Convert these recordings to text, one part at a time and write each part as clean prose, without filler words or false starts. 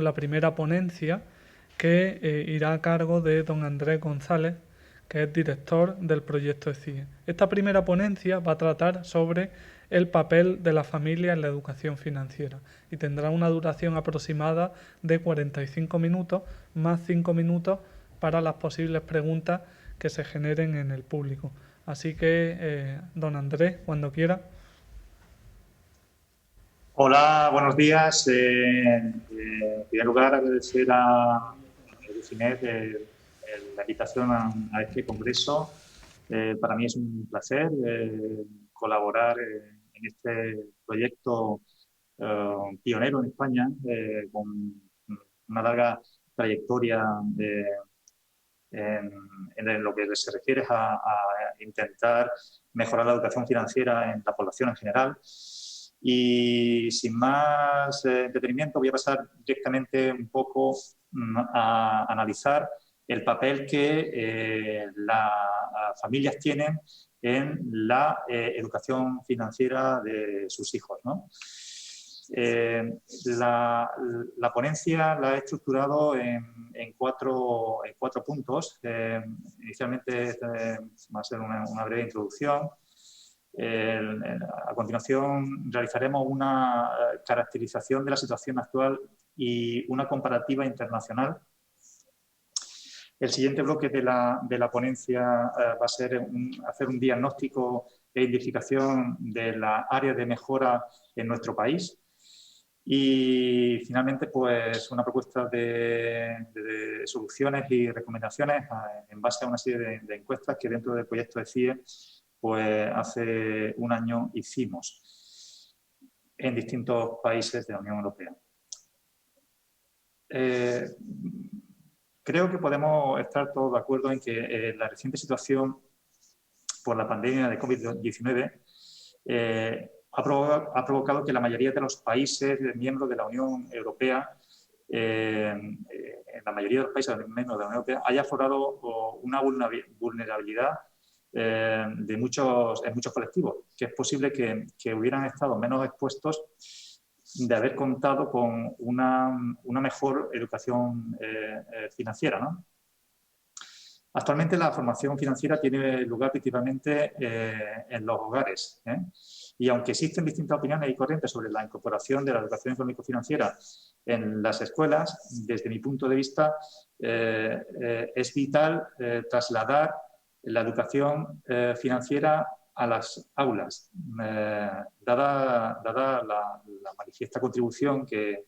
la primera ponencia que irá a cargo de don Andrés González, que es director del proyecto ECIE. Esta primera ponencia va a tratar sobre el papel de la familia en la educación financiera y tendrá una duración aproximada de 45 minutos más 5 minutos para las posibles preguntas que se generen en el público. Así que, don Andrés, cuando quiera. Hola, buenos días. En primer lugar, agradecer a Edufinet la invitación a este congreso. Para mí es un placer colaborar en este proyecto pionero en España, con una larga trayectoria en, en lo que se refiere a intentar mejorar la educación financiera en la población en general. Y sin más detenimiento voy a pasar directamente un poco a analizar el papel que las familias tienen en la educación financiera de sus hijos, ¿no? La ponencia la he estructurado en cuatro puntos. Inicialmente va a ser una breve introducción. A continuación realizaremos una caracterización de la situación actual y una comparativa internacional. El siguiente bloque de la ponencia va a ser hacer un diagnóstico e identificación de las áreas de mejora en nuestro país. Y finalmente, pues una propuesta de soluciones y recomendaciones en base a una serie de encuestas que dentro del proyecto de CIE, pues hace un año hicimos en distintos países de la Unión Europea. Creo que podemos estar todos de acuerdo en que la reciente situación por la pandemia de COVID-19 ha provocado que la mayoría de los países miembros de la Unión Europea, en la mayoría de los países miembros de la Unión Europea, haya aflorado una vulnerabilidad en muchos colectivos, que es posible que hubieran estado menos expuestos de haber contado con una mejor educación financiera, ¿no? Actualmente la formación financiera tiene lugar principalmente en los hogares, ¿eh? Y aunque existen distintas opiniones y corrientes sobre la incorporación de la educación económico-financiera en las escuelas, desde mi punto de vista es vital trasladar la educación financiera a las aulas, dada la manifiesta contribución que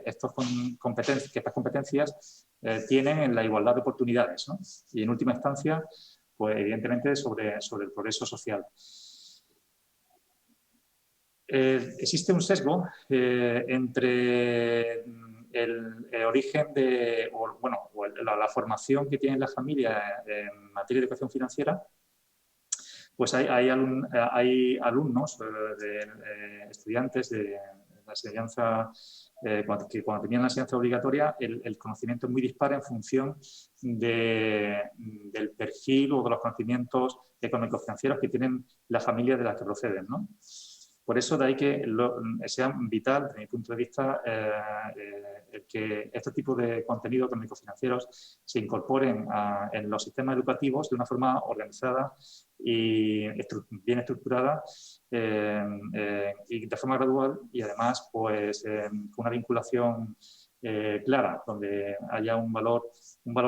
estas competencias tienen en la igualdad de oportunidades, ¿no? Y en última instancia, pues evidentemente sobre el progreso social. Existe un sesgo entre el origen de, la formación que tienen las familias en materia de educación financiera. Pues hay alumnos, estudiantes de la enseñanza, que cuando tenían la enseñanza obligatoria, el conocimiento es muy dispar en función del perfil o de los conocimientos económico-financieros que tienen las familias de las que proceden, ¿no? Por eso de ahí que sea vital, desde mi punto de vista, que este tipo de contenidos económico-financieros se incorporen en los sistemas educativos de una forma organizada y bien estructurada y de forma gradual, y además pues con una vinculación clara, donde haya un valor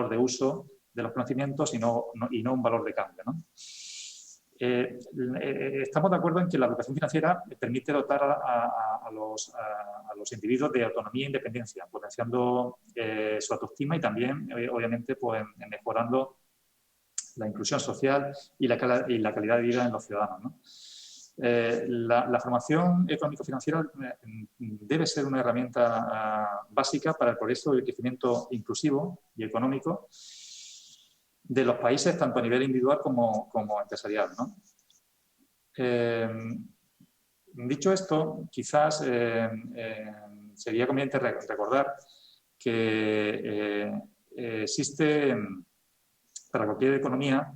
de uso de los conocimientos y no un valor de cambio, ¿no? Estamos de acuerdo en que la educación financiera permite dotar a los individuos de autonomía e independencia, potenciando su autoestima y también, obviamente, pues, mejorando la inclusión social y la calidad de vida en los ciudadanos, ¿no? La formación económico-financiera debe ser una herramienta básica para el progreso y el crecimiento inclusivo y económico de los países, tanto a nivel individual como empresarial, ¿no? Dicho esto, quizás sería conveniente recordar que existe para cualquier economía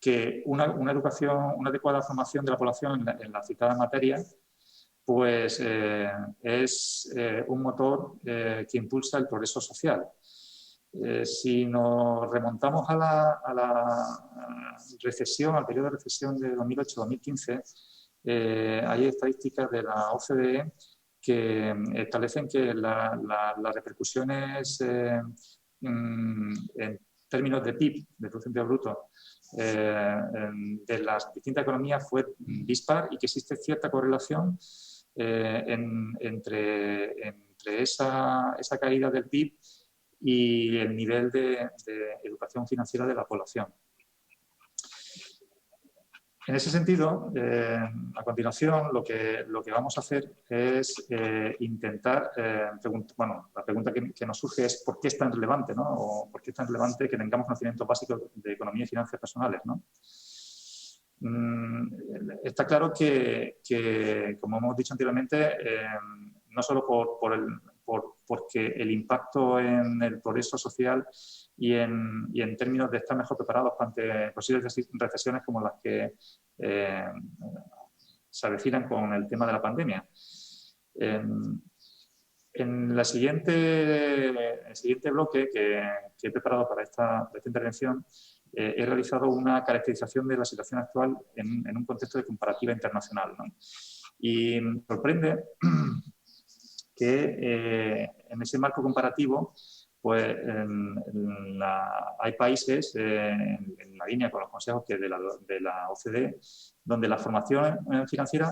que una educación, una adecuada formación de la población en la citada materia pues es un motor que impulsa el progreso social. Si nos remontamos a la recesión, al periodo de recesión de 2008-2015, hay estadísticas de la OCDE que establecen que las repercusiones en términos de PIB, de Producto Interior Bruto, de las distintas economías fue dispar y que existe cierta correlación entre esa caída del PIB y el nivel de educación financiera de la población. En ese sentido, a continuación, lo que vamos a hacer es intentar, la pregunta que nos surge es ¿por qué es tan relevante, ¿no? O ¿por qué es tan relevante que tengamos conocimientos básicos de economía y finanzas personales, ¿no? Está claro que, como hemos dicho anteriormente, no solo porque el impacto en el progreso social y en términos de estar mejor preparados ante posibles recesiones como las que se avecinan con el tema de la pandemia. En el siguiente bloque que he preparado para esta intervención, he realizado una caracterización de la situación actual en un contexto de comparativa internacional, ¿no? Y me sorprende que en ese marco comparativo pues hay países en la línea con los consejos que de la OCDE, donde la formación financiera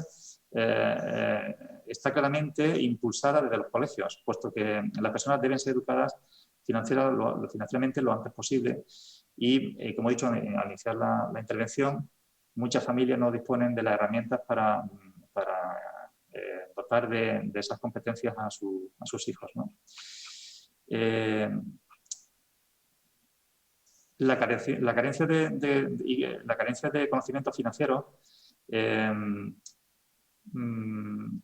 está claramente impulsada desde los colegios, puesto que las personas deben ser educadas financieramente lo antes posible y, como he dicho al iniciar la intervención, muchas familias no disponen de las herramientas para dotar de esas competencias a sus hijos, ¿no? La carencia de conocimientos financieros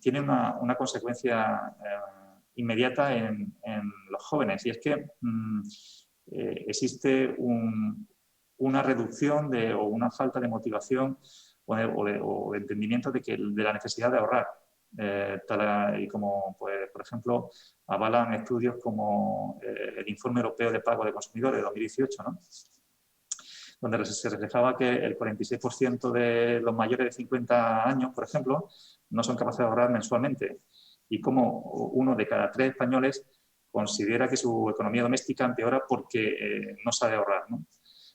tiene una consecuencia inmediata en los jóvenes, y es que existe una reducción o una falta de motivación o de entendimiento de la necesidad de ahorrar. Y como, pues, por ejemplo, avalan estudios como el Informe Europeo de Pago de Consumidores de 2018, ¿no? Donde se reflejaba que el 46% de los mayores de 50 años, por ejemplo, no son capaces de ahorrar mensualmente, y como 1 de cada 3 españoles considera que su economía doméstica empeora porque no sabe ahorrar, ¿no?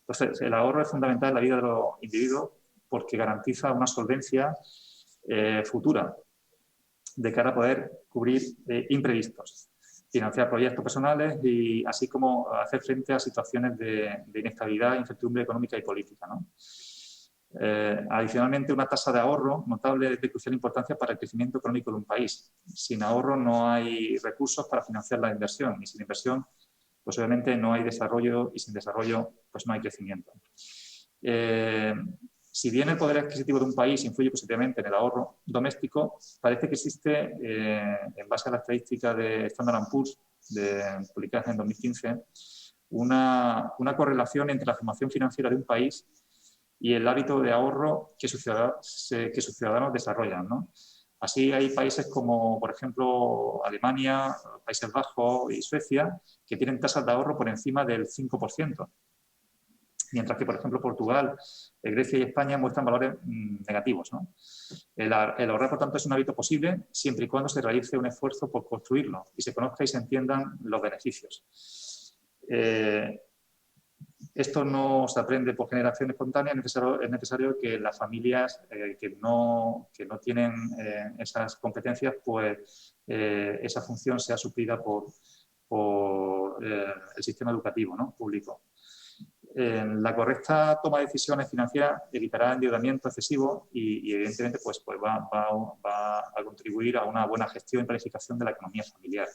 Entonces, el ahorro es fundamental en la vida de los individuos porque garantiza una solvencia futura de cara a poder cubrir imprevistos, financiar proyectos personales y así como hacer frente a situaciones de inestabilidad, incertidumbre económica y política, ¿no? Adicionalmente, una tasa de ahorro notable es de crucial importancia para el crecimiento económico de un país. Sin ahorro no hay recursos para financiar la inversión y sin inversión, pues obviamente no hay desarrollo y sin desarrollo pues no hay crecimiento. Si bien el poder adquisitivo de un país influye positivamente en el ahorro doméstico, parece que existe, en base a la estadística de Standard & Poor's publicada en 2015, una correlación entre la formación financiera de un país y el hábito de ahorro que sus ciudadanos desarrollan, ¿no? Así hay países como, por ejemplo, Alemania, Países Bajos y Suecia, que tienen tasas de ahorro por encima del 5%. Mientras que, por ejemplo, Portugal, Grecia y España muestran valores negativos, ¿no? El ahorrar, por tanto, es un hábito posible siempre y cuando se realice un esfuerzo por construirlo y se conozca y se entiendan los beneficios. Esto no se aprende por generación espontánea, es necesario que las familias que no tienen esas competencias, pues esa función sea suplida por el sistema educativo, ¿no? Público. La correcta toma de decisiones financieras evitará endeudamiento excesivo y evidentemente pues va a contribuir a una buena gestión y planificación de la economía familiar.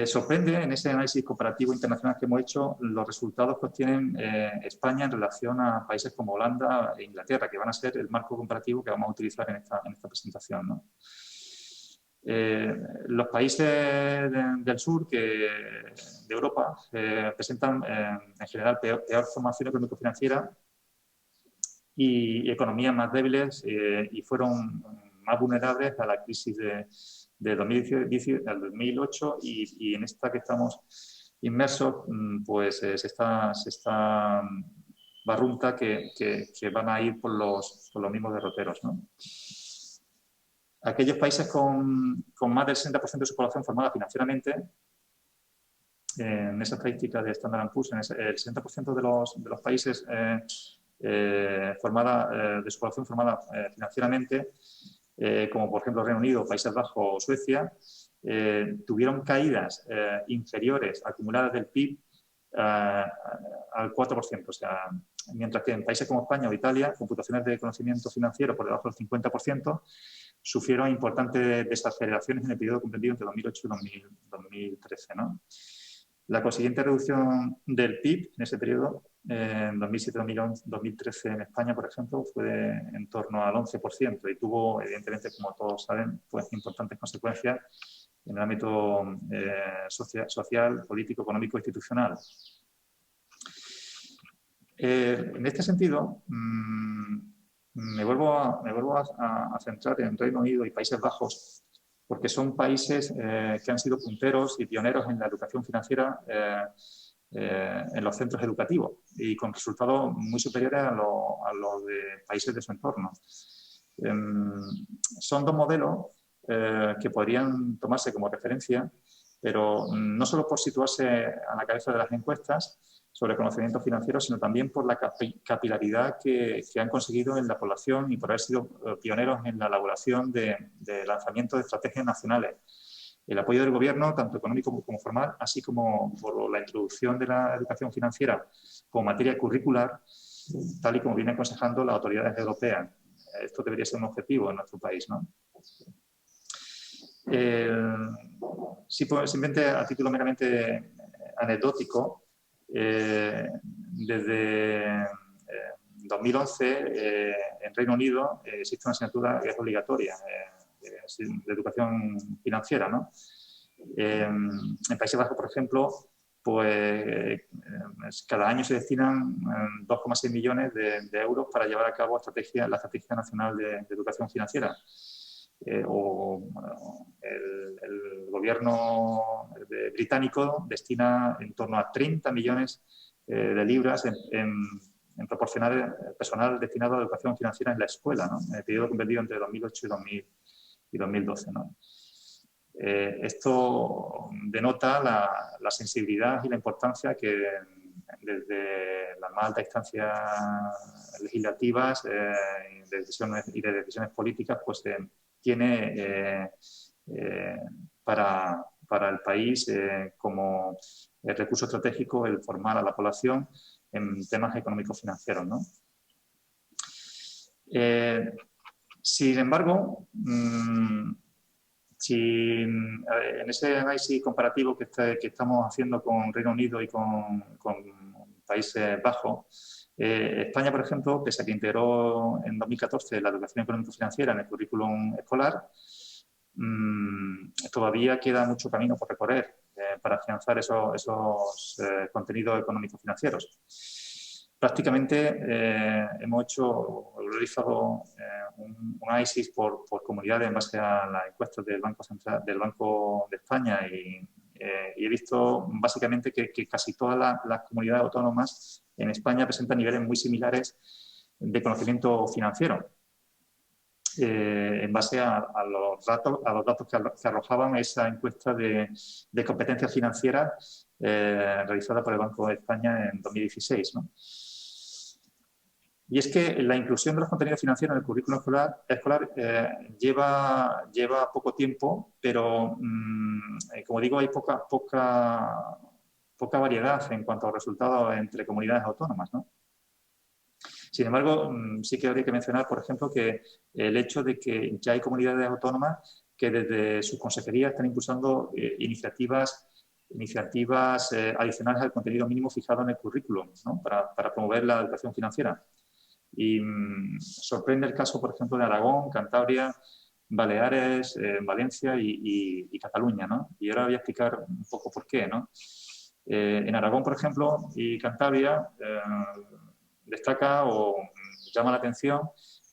Sorprende en ese análisis comparativo internacional que hemos hecho los resultados que obtienen España en relación a países como Holanda e Inglaterra, que van a ser el marco comparativo que vamos a utilizar en esta presentación, ¿no? Los países del sur de Europa presentan en general peor formación económico-financiera y economías más débiles y fueron más vulnerables a la crisis de 2008 y en esta que estamos inmersos, pues se está barrunta que van a ir por los mismos derroteros, ¿no? Aquellos países con más del 60% de su población formada financieramente, en esa estadística de Standard & Poor's, el 60% de los países de su población formada financieramente, como por ejemplo Reino Unido, Países Bajos o Suecia, tuvieron caídas inferiores acumuladas del PIB al 4%. O sea, mientras que en países como España o Italia, computaciones de conocimiento financiero por debajo del 50%, sufrieron importantes desaceleraciones en el periodo comprendido entre 2008 y 2013, ¿no? La consiguiente reducción del PIB en ese periodo, en 2007-2013 en España, por ejemplo, fue en torno al 11% y tuvo, evidentemente, como todos saben, pues importantes consecuencias en el ámbito social, político, económico e institucional. En este sentido, me vuelvo a centrar en Reino Unido y Países Bajos, porque son países que han sido punteros y pioneros en la educación financiera en los centros educativos y con resultados muy superiores a los de países de su entorno. Son dos modelos que podrían tomarse como referencia, pero no solo por situarse a la cabeza de las encuestas sobre conocimiento financiero, sino también por la capilaridad que han conseguido en la población y por haber sido pioneros en la elaboración de lanzamiento de estrategias nacionales. El apoyo del gobierno, tanto económico como formal, así como por la introducción de la educación financiera como materia curricular, tal y como vienen aconsejando las autoridades europeas. Esto debería ser un objetivo en nuestro país, ¿no? Sí, pues, simplemente a título meramente anecdótico, desde 2011 en Reino Unido existe una asignatura que es obligatoria de educación financiera, ¿no? En Países Bajos, por ejemplo, pues cada año se destinan 2,6 millones de euros para llevar a cabo la Estrategia Nacional de Educación Financiera. El gobierno británico destina en torno a 30 millones de libras en proporcionar personal destinado a educación financiera en la escuela, ¿no? En el periodo comprendido entre 2008 y 2012, ¿no? Esto denota la sensibilidad y la importancia que desde las más altas instancias legislativas y de decisiones políticas pues tiene para el país como recurso estratégico el formar a la población en temas económicos financieros, ¿no? Sin embargo, en ese análisis comparativo que estamos haciendo con Reino Unido y con Países Bajos, España, por ejemplo, pese a que integró en 2014 la educación económico-financiera en el currículum escolar, todavía queda mucho camino por recorrer para afianzar esos contenidos económicos financieros. Prácticamente hemos realizado un análisis por comunidades en base a las encuestas del Banco de España y he visto básicamente que casi todas las comunidades autónomas en España presentan niveles muy similares de conocimiento financiero. En base a los datos que arrojaban esa encuesta de competencias financieras realizada por el Banco de España en 2016, ¿no? Y es que la inclusión de los contenidos financieros en el currículum escolar lleva poco tiempo, pero como digo, hay poca variedad en cuanto a resultados entre comunidades autónomas, ¿no? Sin embargo, sí que habría que mencionar, por ejemplo, que el hecho de que ya hay comunidades autónomas que desde sus consejerías están impulsando iniciativas adicionales al contenido mínimo fijado en el currículum, ¿no? para promover la educación financiera. Y sorprende el caso, por ejemplo, de Aragón, Cantabria, Baleares, Valencia y Cataluña, ¿no? Y ahora voy a explicar un poco por qué, ¿no? En Aragón, por ejemplo, y Cantabria, destaca o llama la atención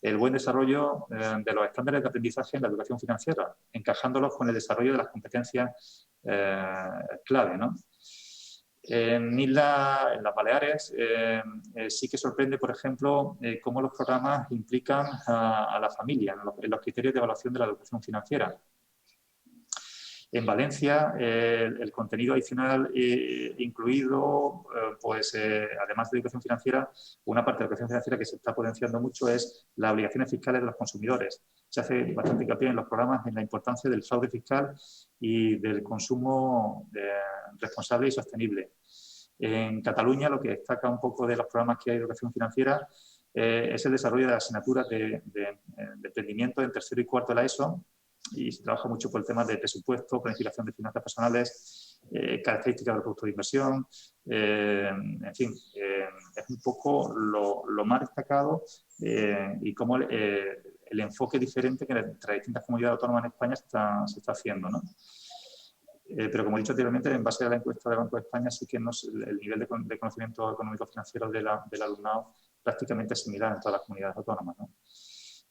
el buen desarrollo de los estándares de aprendizaje en la educación financiera, encajándolos con el desarrollo de las competencias clave, ¿no? En las Baleares, sí que sorprende, por ejemplo, cómo los programas implican a la familia en los criterios de evaluación de la educación financiera. En Valencia, el contenido adicional incluido, además de educación financiera, una parte de educación financiera que se está potenciando mucho es las obligaciones fiscales de los consumidores. Se hace bastante hincapié en los programas en la importancia del fraude fiscal y del consumo responsable y sostenible. En Cataluña, lo que destaca un poco de los programas que hay de educación financiera es el desarrollo de las asignaturas de emprendimiento en tercero y cuarto de la ESO, y se trabaja mucho por el tema de presupuesto, planificación de finanzas personales, características del producto de inversión, en fin, es un poco lo más destacado y cómo el enfoque diferente que entre distintas comunidades autónomas en España se está haciendo, ¿no? Pero como he dicho anteriormente, en base a la encuesta del Banco de España, sí que el nivel de conocimiento económico-financiero del alumnado prácticamente es similar en todas las comunidades autónomas, ¿no?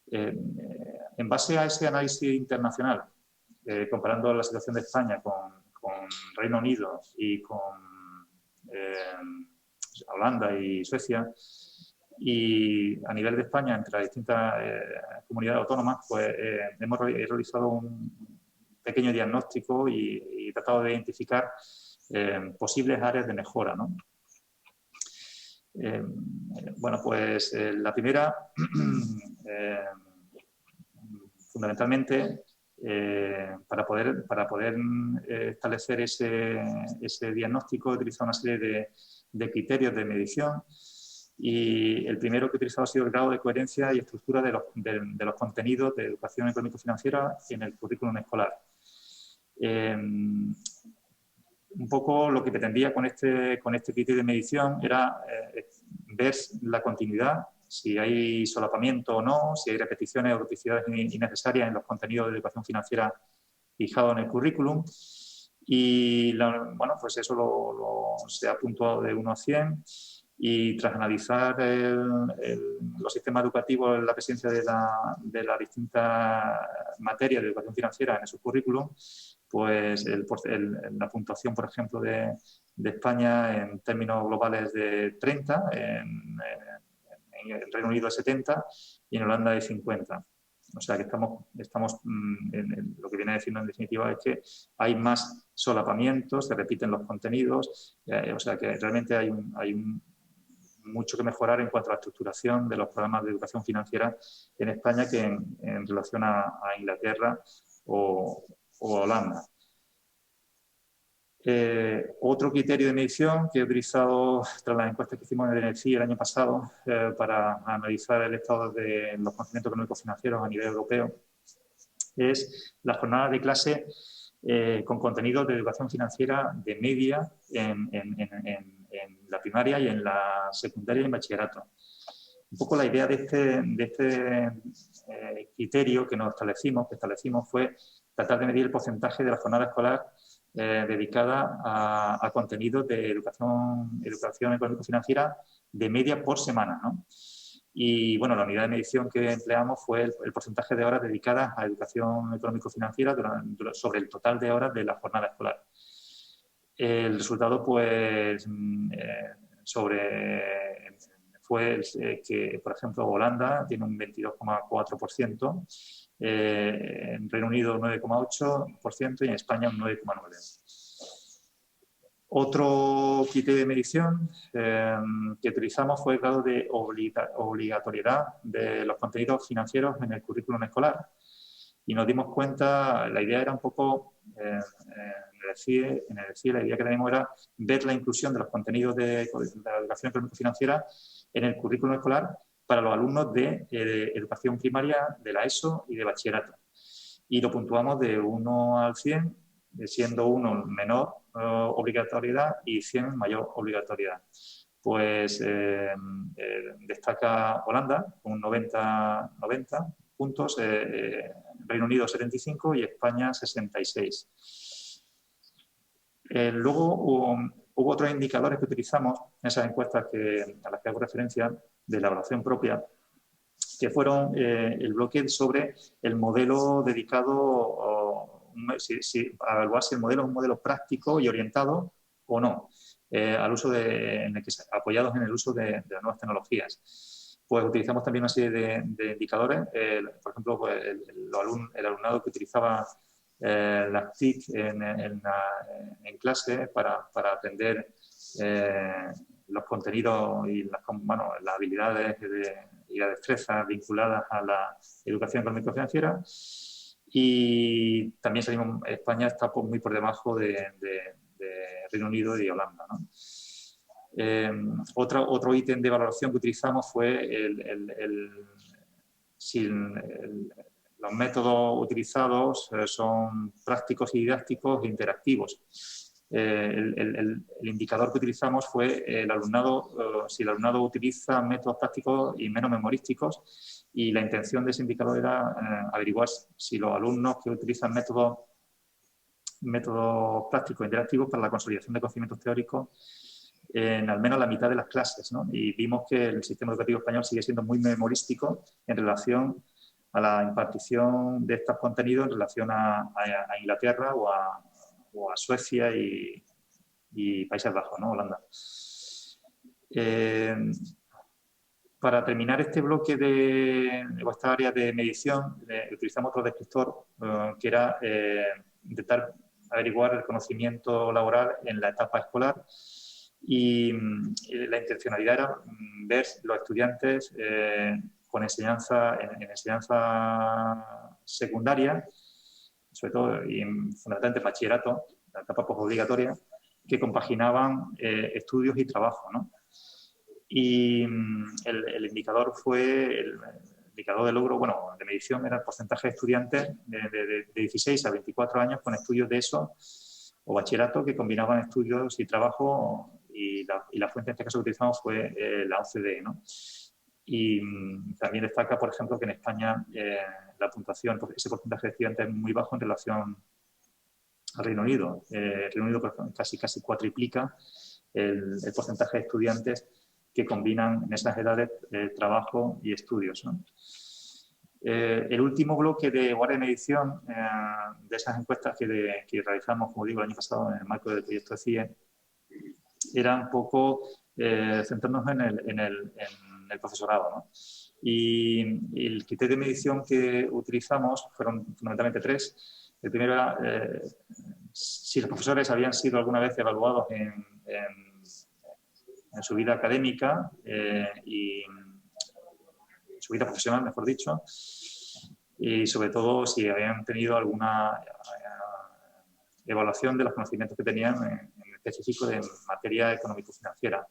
En base a ese análisis internacional, comparando la situación de España con Reino Unido y con Holanda y Suecia, y a nivel de España, entre las distintas comunidades autónomas, pues hemos realizado un pequeño diagnóstico y tratado de identificar posibles áreas de mejora, ¿no? Bueno, pues la primera, fundamentalmente, para poder establecer ese diagnóstico, he utilizado una serie de criterios de medición, y el primero que he utilizado ha sido el grado de coherencia y estructura de los contenidos de educación económico-financiera en el currículum escolar. Un poco lo que pretendía con este criterio de medición era ver la continuidad, si hay solapamiento o no, si hay repeticiones o duplicidades innecesarias en los contenidos de educación financiera fijados en el currículum. Y bueno, pues eso se ha puntuado de 1 a 100, y tras analizar los sistemas educativos en la presencia de las distintas materias de educación financiera en esos currículum, pues la puntuación, por ejemplo, de España en términos globales de 30, en el Reino Unido de 70 y en Holanda de 50. O sea que estamos lo que viene diciendo en definitiva es que hay más solapamientos, se repiten los contenidos, o sea que realmente hay mucho que mejorar en cuanto a la estructuración de los programas de educación financiera en España que en relación a Inglaterra o Holanda. Otro criterio de medición que he utilizado tras las encuestas que hicimos en el ENERGÍ el año pasado para analizar el estado de los conocimientos económicos financieros a nivel europeo es la jornada de clase con contenidos de educación financiera de media en la primaria y en la secundaria y en bachillerato. Un poco la idea de este criterio que establecimos fue tratar de medir el porcentaje de la jornada escolar dedicada a contenidos de educación económico-financiera de media por semana, ¿no? Y bueno, la unidad de medición que empleamos fue el porcentaje de horas dedicadas a educación económico-financiera sobre el total de horas de la jornada escolar. El resultado, pues, fue que, por ejemplo, Holanda tiene un 22,4%, en Reino Unido 9,8% y en España un 9,9%. Otro criterio de medición que utilizamos fue el grado de obligatoriedad de los contenidos financieros en el currículum escolar. Y nos dimos cuenta, la idea era un poco, en el CIE, la idea que teníamos era ver la inclusión de los contenidos de la educación económico-financiera en el currículum escolar para los alumnos de educación primaria, de la ESO y de bachillerato. Y lo puntuamos de 1 al 100, siendo 1 menor obligatoriedad y 100 mayor obligatoriedad. Pues destaca Holanda con un 90 puntos, Reino Unido 75 y España 66. Luego hubo otros indicadores que utilizamos en esas encuestas a las que hago referencia de elaboración propia, que fueron el bloque sobre el modelo dedicado a evaluar si el modelo es un modelo práctico y orientado o no, al uso apoyados en el uso de las nuevas tecnologías. Pues utilizamos también una serie de indicadores, por ejemplo, pues el alumnado que utilizaba las TIC en clase para aprender los contenidos y las habilidades y las destrezas vinculadas a la educación económico-financiera. Y también España está muy por debajo de Reino Unido y Holanda, ¿no? Otro ítem de valoración que utilizamos fue si los métodos utilizados son prácticos y didácticos e interactivos. El indicador que utilizamos fue si el alumnado utiliza métodos prácticos y menos memorísticos, y la intención de ese indicador era averiguar si los alumnos que utilizan métodos prácticos e interactivos para la consolidación de conocimientos teóricos en al menos la mitad de las clases, ¿no? Y vimos que el sistema educativo español sigue siendo muy memorístico en relación a la impartición de estos contenidos en relación a Inglaterra o a Suecia y Países Bajos, ¿no? Holanda. Para terminar este bloque o esta área de medición, utilizamos otro descriptor que era intentar averiguar el conocimiento laboral en la etapa escolar, y la intencionalidad era ver los estudiantes con enseñanza secundaria, sobre todo y fundamentalmente bachillerato, la etapa posobligatoria, que compaginaban estudios y trabajo, ¿no? Y el indicador el indicador de logro, de medición, era el porcentaje de estudiantes de 16 a 24 años con estudios de ESO o bachillerato que combinaban estudios y trabajo, y la fuente en este caso que utilizamos fue la OCDE, ¿no? Y también destaca, por ejemplo, que en España la puntuación, ese porcentaje de estudiantes es muy bajo en relación al Reino Unido. El Reino Unido casi cuatriplica el porcentaje de estudiantes que combinan en esas edades trabajo y estudios, ¿no? El último bloque de guardia de medición de esas encuestas que realizamos, como digo, el año pasado en el marco del proyecto de CIE, era un poco centrarnos en el profesorado, ¿no? Y el criterio de medición que utilizamos fueron fundamentalmente tres. El primero era si los profesores habían sido alguna vez evaluados en su vida académica y en su vida profesional, mejor dicho, y sobre todo si habían tenido alguna evaluación de los conocimientos que tenían en específico de materia económico-financiera.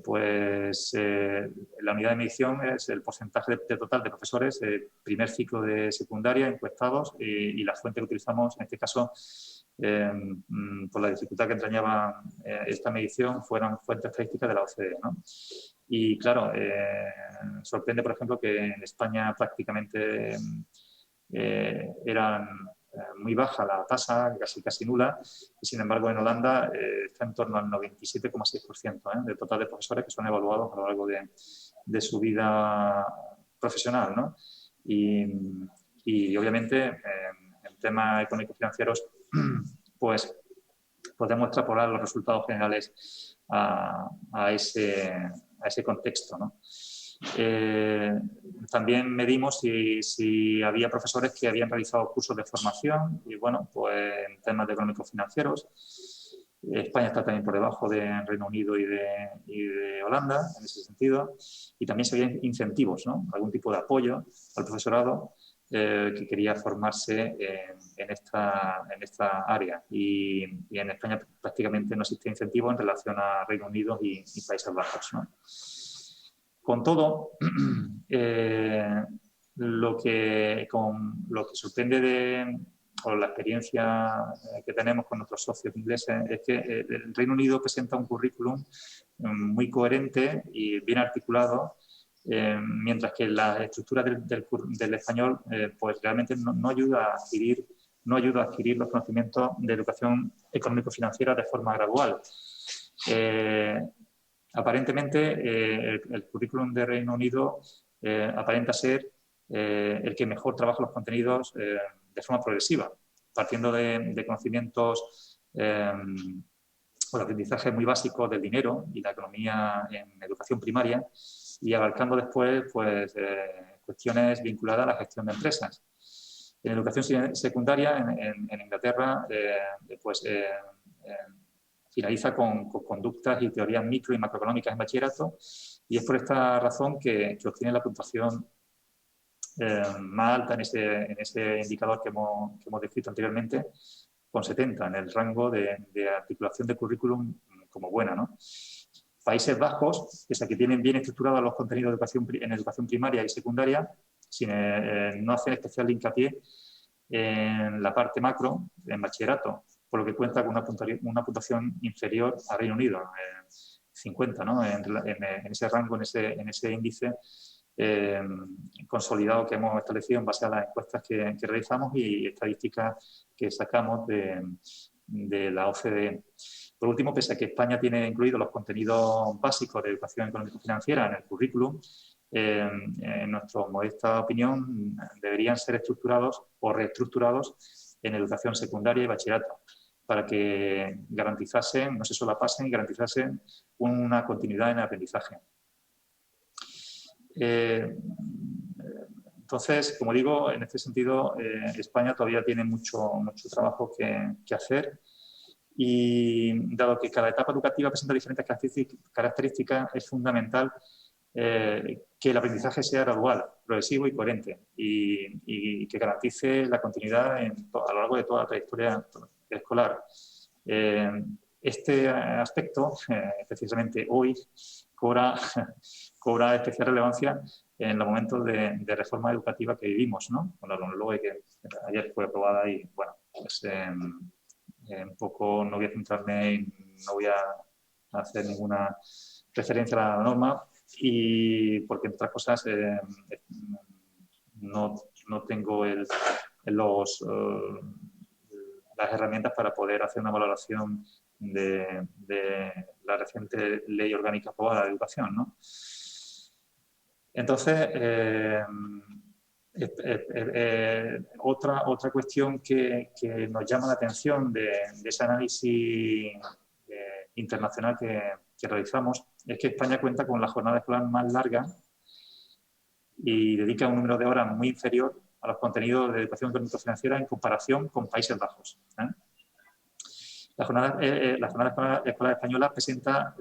Pues la unidad de medición es el porcentaje de total de profesores de primer ciclo de secundaria encuestados, y la fuente que utilizamos en este caso, por la dificultad que entrañaba esta medición, fueron fuentes estadísticas de la OCDE, ¿no? Y claro, sorprende, por ejemplo, que en España prácticamente eran muy baja la tasa, casi nula, y sin embargo en Holanda está en torno al 97,6% del total de profesores que son evaluados a lo largo de su vida profesional, ¿no? Y obviamente en temas económico-financieros pues podemos extrapolar los resultados generales a ese contexto, ¿no? También medimos si había profesores que habían realizado cursos de formación, y bueno, pues en temas de económicos financieros. España está también por debajo de Reino Unido y de Holanda en ese sentido, y también se habían incentivos, ¿no? Algún tipo de apoyo al profesorado que quería formarse en esta área, y en España prácticamente no existe incentivo en relación a Reino Unido y Países Bajos, ¿no? Con todo, lo que sorprende o la experiencia que tenemos con nuestros socios ingleses es que el Reino Unido presenta un currículum muy coherente y bien articulado, mientras que la estructura del español pues realmente no ayuda a adquirir los conocimientos de educación económico-financiera de forma gradual. Aparentemente, el currículum de Reino Unido aparenta ser el que mejor trabaja los contenidos de forma progresiva, partiendo de conocimientos o de aprendizaje muy básicos del dinero y la economía en educación primaria y abarcando después pues, cuestiones vinculadas a la gestión de empresas. En educación secundaria, en Inglaterra, finaliza con conductas y teorías micro y macroeconómicas en bachillerato y es por esta razón que obtiene la puntuación más alta en ese indicador que hemos descrito anteriormente, con 70, en el rango de articulación de currículum como buena, ¿no? Países Bajos, pese a que tienen bien estructurados los contenidos en educación primaria y secundaria, no hacen especial hincapié en la parte macro, en bachillerato, por lo que cuenta con una puntuación inferior al Reino Unido, 50, ¿no? En ese rango, en ese índice consolidado que hemos establecido en base a las encuestas que realizamos y estadísticas que sacamos de la OCDE. Por último, pese a que España tiene incluidos los contenidos básicos de educación económico-financiera en el currículum, en nuestra modesta opinión, deberían ser estructurados o reestructurados en educación secundaria y bachillerato, para que garantizasen, no se solapasen y garantizasen una continuidad en el aprendizaje. Entonces, como digo, en este sentido, España todavía tiene mucho trabajo que hacer y dado que cada etapa educativa presenta diferentes características, es fundamental que el aprendizaje sea gradual, progresivo y coherente y que garantice la continuidad a lo largo de toda la trayectoria escolar. Este aspecto, precisamente hoy, cobra especial relevancia en los momentos de reforma educativa que vivimos, ¿no? Con la LOMLOE que ayer fue aprobada y, bueno, pues un poco no voy a centrarme y no voy a hacer ninguna referencia a la norma y porque, entre otras cosas, no tengo las herramientas para poder hacer una valoración de la reciente ley orgánica aprobada de educación, ¿no? Entonces, otra cuestión que nos llama la atención de ese análisis internacional que realizamos es que España cuenta con la jornada escolar más larga y dedica un número de horas muy inferior a los contenidos de educación económico-financiera en comparación con Países Bajos. La jornada escolar española presenta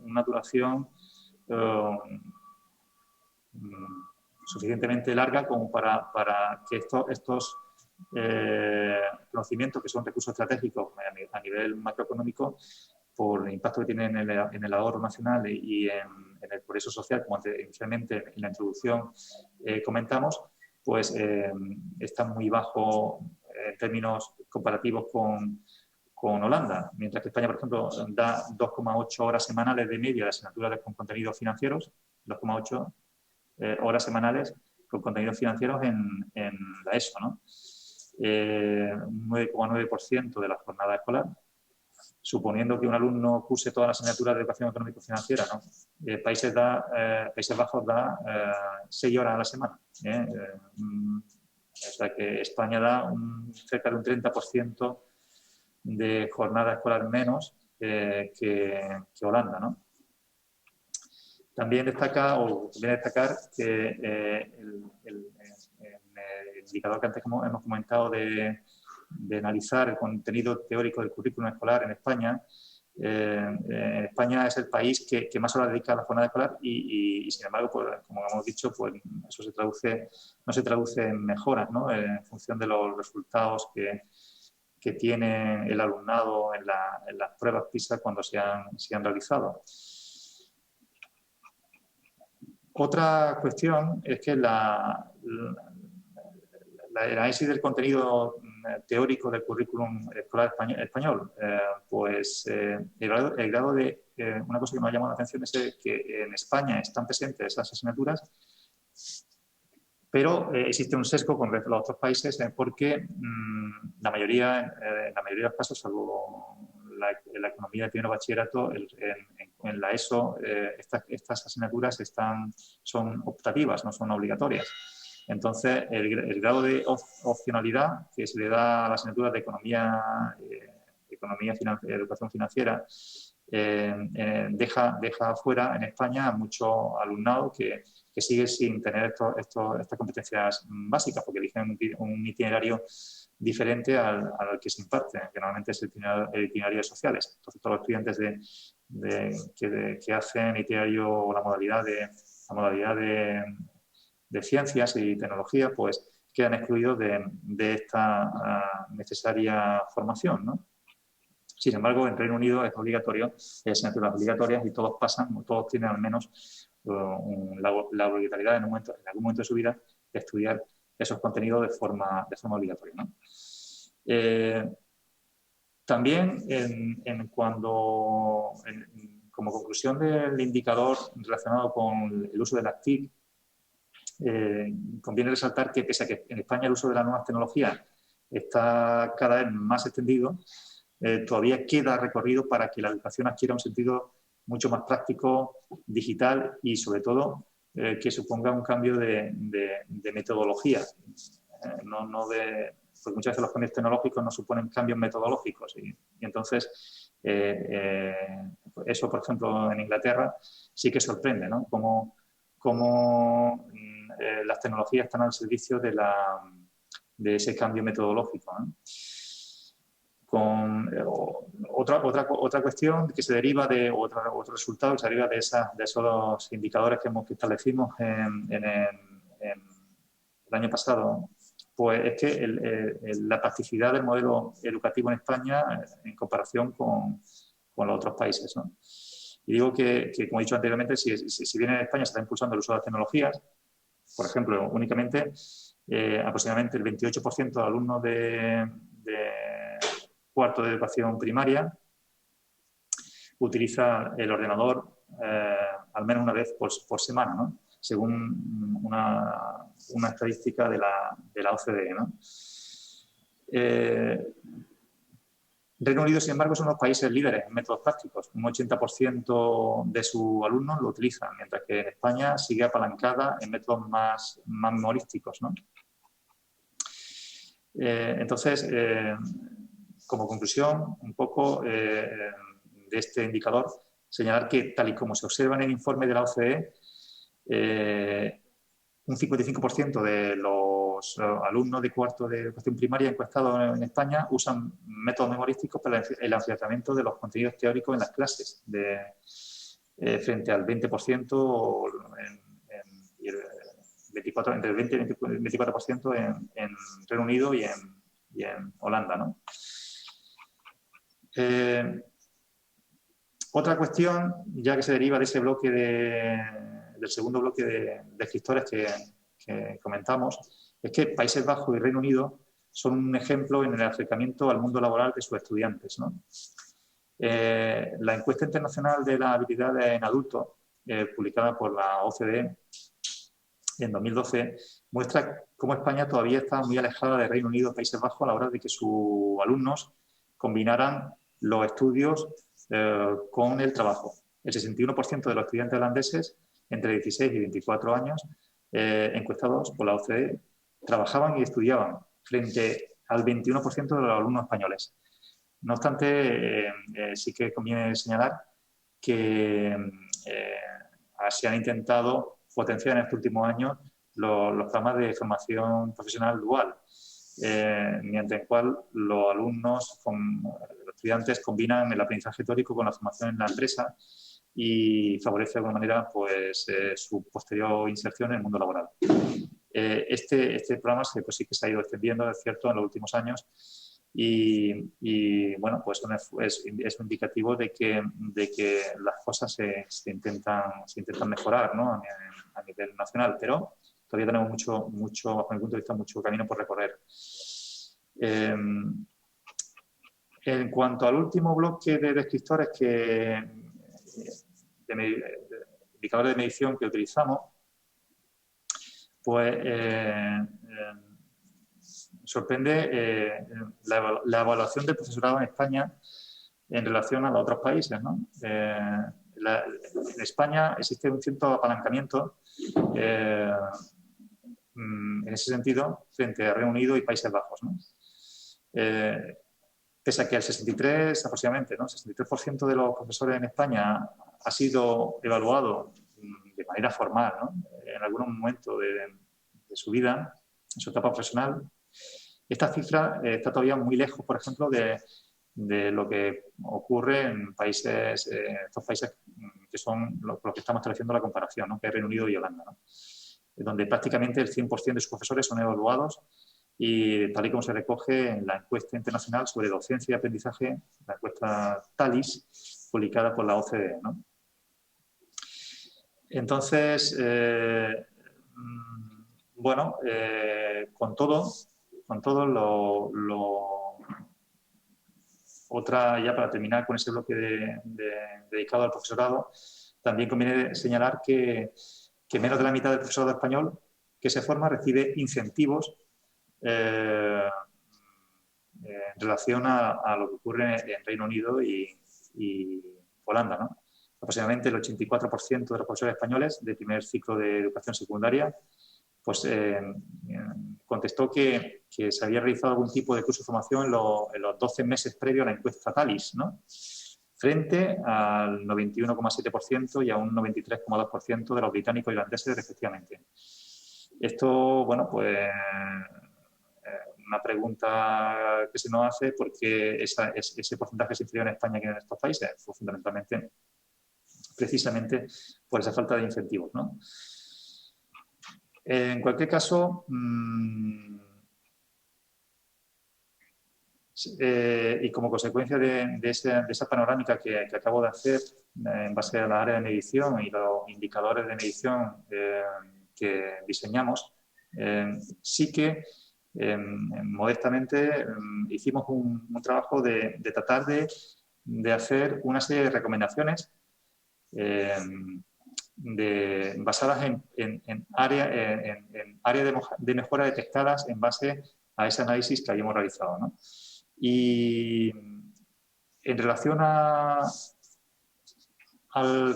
una duración suficientemente larga como para que estos conocimientos, que son recursos estratégicos a nivel macroeconómico, por el impacto que tienen en el ahorro nacional y en el progreso social, como inicialmente en la introducción comentamos, pues están muy bajo en términos comparativos con Holanda, mientras que España, por ejemplo, da 2,8 horas semanales de media de asignaturas con contenidos financieros, 2,8 horas semanales con contenidos financieros en la ESO, ¿no? Un 9,9% de la jornada escolar, suponiendo que un alumno curse todas las asignaturas de educación económico-financiera, ¿no? Países Bajos da 6 horas a la semana. O sea que España da cerca de un 30% de jornada escolar menos que Holanda, ¿no? También conviene destacar que el indicador que antes hemos comentado de analizar el contenido teórico del currículum escolar en España, España es el país que más horas dedica a la jornada escolar y sin embargo, pues, como hemos dicho, pues eso no se traduce en mejoras, ¿no? En función de los resultados que tiene el alumnado en las pruebas PISA cuando se han realizado. Otra cuestión es que el análisis del contenido teórico del currículum escolar español, pues el grado de... una cosa que me ha llamado la atención es que en España están presentes esas asignaturas, pero existe un sesgo con respecto a otros países porque en la mayoría de los casos, salvo la economía de primer bachillerato, en en la ESO estas asignaturas son optativas, no son obligatorias. Entonces, el grado de opcionalidad que se le da a las asignaturas de educación financiera, deja fuera en España a mucho alumnado que sigue sin tener estas competencias básicas, porque eligen un itinerario diferente al que se imparte, que normalmente es el itinerario de sociales. Entonces, todos los estudiantes que hacen itinerario o la modalidad de ciencias y tecnología, pues quedan excluidos de esta necesaria formación, ¿no? Sin embargo, en Reino Unido es obligatorio, hay asignaturas obligatorias y todos tienen al menos la obligatoriedad en algún momento de su vida de estudiar esos contenidos de forma obligatoria, ¿no? También, como conclusión del indicador relacionado con el uso de las TIC, conviene resaltar que, pese a que en España el uso de las nuevas tecnologías está cada vez más extendido, todavía queda recorrido para que la educación adquiera un sentido mucho más práctico, digital y, sobre todo, que suponga un cambio de metodología. Porque muchas veces los cambios tecnológicos no suponen cambios metodológicos y entonces eso, por ejemplo, en Inglaterra sí que sorprende, ¿no? Cómo las tecnologías están al servicio de ese cambio metodológico, ¿no? Otra cuestión que se deriva otro resultado que se deriva de esos indicadores que establecimos en el año pasado, pues es que la practicidad del modelo educativo en España en comparación con los otros países, ¿no? Y digo que, como he dicho anteriormente, si bien en España se está impulsando el uso de las tecnologías, por ejemplo, únicamente aproximadamente el 28% de alumnos de cuarto de educación primaria utiliza el ordenador al menos una vez por semana, ¿no? Según una estadística de la OCDE, ¿no? Reino Unido, sin embargo, son los países líderes en métodos prácticos. Un 80% de sus alumnos lo utilizan, mientras que en España sigue apalancada en métodos más memorísticos, ¿no? Entonces, como conclusión, un poco de este indicador, señalar que, tal y como se observa en el informe de la OCDE, un 55% de los alumnos de cuarto de educación primaria encuestados en España usan métodos memorísticos para el afianzamiento de los contenidos teóricos en las clases, frente al 20% entre el 20 y el 24% en Reino Unido y en Holanda, ¿no? Otra cuestión, ya que se deriva de ese bloque del segundo bloque de escritores que comentamos, es que Países Bajos y Reino Unido son un ejemplo en el acercamiento al mundo laboral de sus estudiantes, ¿no? La encuesta internacional de las habilidades en adultos, publicada por la OCDE en 2012, muestra cómo España todavía está muy alejada de Reino Unido y Países Bajos a la hora de que sus alumnos combinaran los estudios con el trabajo. El 61% de los estudiantes holandeses entre 16 y 24 años encuestados por la OCDE trabajaban y estudiaban frente al 21% de los alumnos españoles. No obstante, sí que conviene señalar que se han intentado potenciar en estos últimos años los programas de formación profesional dual, mediante el cual los alumnos, los estudiantes combinan el aprendizaje teórico con la formación en la empresa y favorece de alguna manera pues, su posterior inserción en el mundo laboral. Este programa pues, sí que se ha ido extendiendo, es cierto, en los últimos años y bueno, pues es un indicativo de que las cosas se intentan mejorar, ¿no? a nivel nacional, pero todavía tenemos mucho, bajo mi punto de vista, mucho camino por recorrer. En cuanto al último bloque de descriptores indicadores de medición que utilizamos, pues sorprende la evaluación del profesorado en España en relación a los otros países, ¿no? en España existe un cierto apalancamiento en ese sentido frente a Reino Unido y Países Bajos, ¿no? Pese a que el 63, aproximadamente, ¿no? 63% de los profesores en España ha sido evaluado de manera formal, ¿no? En algún momento de su vida, en su etapa profesional. Esta cifra está todavía muy lejos, por ejemplo, de lo que ocurre en países, estos países que son los que estamos estableciendo la comparación, ¿no? Que es Reino Unido y Holanda, ¿no? Donde prácticamente el 100% de sus profesores son evaluados y tal y como se recoge en la encuesta internacional sobre docencia y aprendizaje, la encuesta TALIS, publicada por la OCDE, ¿no? Entonces, bueno, con todo otra, ya para terminar con ese bloque dedicado al profesorado, también conviene señalar que menos de la mitad del profesorado español que se forma recibe incentivos en relación a lo que ocurre en Reino Unido y Holanda, ¿no? Aproximadamente el 84% de los profesores españoles de primer ciclo de educación secundaria pues, contestó que se había realizado algún tipo de curso de formación en los 12 meses previos a la encuesta TALIS, ¿no? Frente al 91,7% y a un 93,2% de los británicos y irlandeses, respectivamente. Esto, bueno, pues una pregunta que se nos hace, ¿por qué ese porcentaje es inferior en España que en estos países? Pues fundamentalmente, precisamente por esa falta de incentivos, ¿no? En cualquier caso, y como consecuencia de esa panorámica que acabo de hacer en base a la área de medición y los indicadores de medición que diseñamos, sí que modestamente hicimos un trabajo de tratar de hacer una serie de recomendaciones basadas en áreas de mejora detectadas en base a ese análisis que habíamos realizado, ¿no? Y en relación al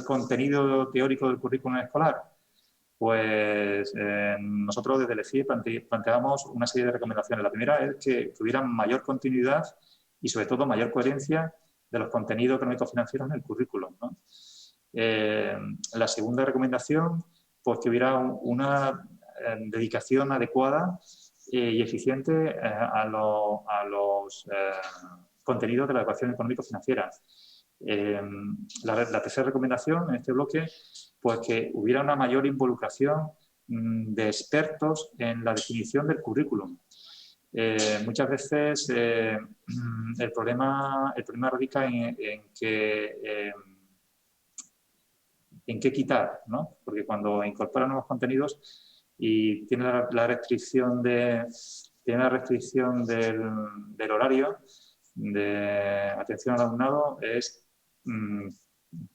contenido teórico del currículum escolar, pues nosotros desde el EFIE planteamos una serie de recomendaciones. La primera es que hubiera mayor continuidad y sobre todo mayor coherencia de los contenidos económico-financieros en el currículum, ¿no? La segunda recomendación, pues que hubiera una dedicación adecuada y eficiente a los contenidos de la educación económico-financiera. La tercera recomendación en este bloque, pues que hubiera una mayor involucración de expertos en la definición del currículum. Muchas veces el problema radica en qué quitar, ¿no? Porque cuando incorporan nuevos contenidos y tiene la restricción del horario de atención al alumnado, es